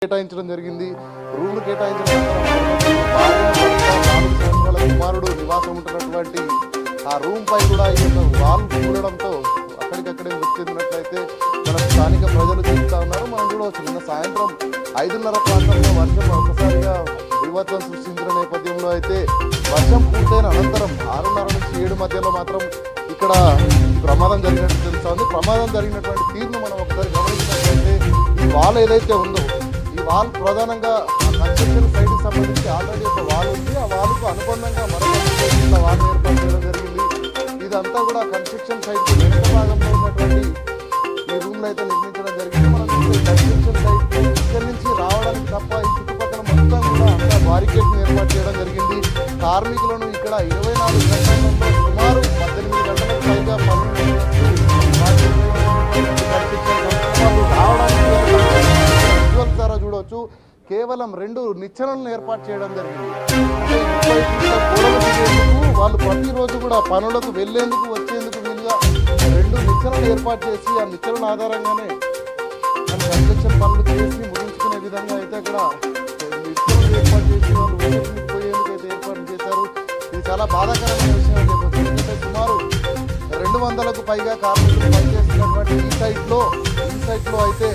కేటాయించడం జరిగింది. రూమ్ కేటాయించడం వాళ్ళ కుమారుడు నివాసం ఉంటున్నటువంటి ఆ రూమ్ పై కూడా ఈ యొక్క వాల్ కూడడంతో అక్కడికక్కడే మృతి చెందినట్లయితే మన స్థానిక ప్రజలు చెప్తా ఉన్నారు. మనం చూడవచ్చు నిన్న సాయంత్రం 5:30 ప్రాంతంలో వర్షం ఒక్కసారిగా వివాదం సృష్టించిన నేపథ్యంలో అయితే వర్షం పూర్తయిన అనంతరం 6:30 నుంచి 7 మధ్యలో మాత్రం ఇక్కడ ప్రమాదం జరిగినట్టు తెలుస్తా ఉంది. ప్రమాదం జరిగినటువంటి తీరును మనం ఒకసారి గమనించినట్లయితే ఈ వాల్ ఏదైతే ఉందో ఈ వాల్ ప్రధానంగా కన్స్ట్రక్షన్ సైట్ కి సంబంధించి ఆల్రెడీ ఒక వాల్ ఉంది. ఆ వాల్కు అనుబంధంగా మరొక వాల్ ఏర్పాటు చేయడం జరిగింది. ఇదంతా కూడా కన్స్ట్రక్షన్ సైట్ వెనుక భాగంలో ఉన్నటువంటి ఈ రూమ్ లో అయితే నిర్మించడం జరిగింది. మనం కన్స్ట్రక్షన్ సైట్ ఇక్కడి నుంచి రావడానికి తప్ప ఈ చుట్టుపక్కల మొత్తం కూడా అంతా బారికేడ్ ఏర్పాటు చేయడం జరిగింది. కార్మికులను ఇక్కడ 24 గంటలలో సుమారు 18 గంటలకు పైగా ద్వారా చూడవచ్చు. కేవలం 2 నిచ్చెనలను ఏర్పాటు చేయడం జరిగింది. వాళ్ళు ప్రతిరోజు కూడా పనులకు వెళ్లేందుకు వచ్చేందుకు వీలుగా 2 నిచ్చెనలు ఏర్పాటు చేసి ఆ నిచ్చెనల ఆధారంగానే కన్స్ట్రక్షన్ పనులు చేసి ముగించుకునే విధంగా అయితే అక్కడ నిచ్చెనలు ఏర్పాటు చేసి వాళ్ళు పోయేందుకు అయితే ఏర్పాటు చేశారు. ఇది చాలా బాధాకరమైన విషయం అని చెప్పొచ్చు. ఎందుకంటే సుమారు 200కు పైగా కార్మికులు పనిచేస్తున్నటువంటి ఈ సైట్లో అయితే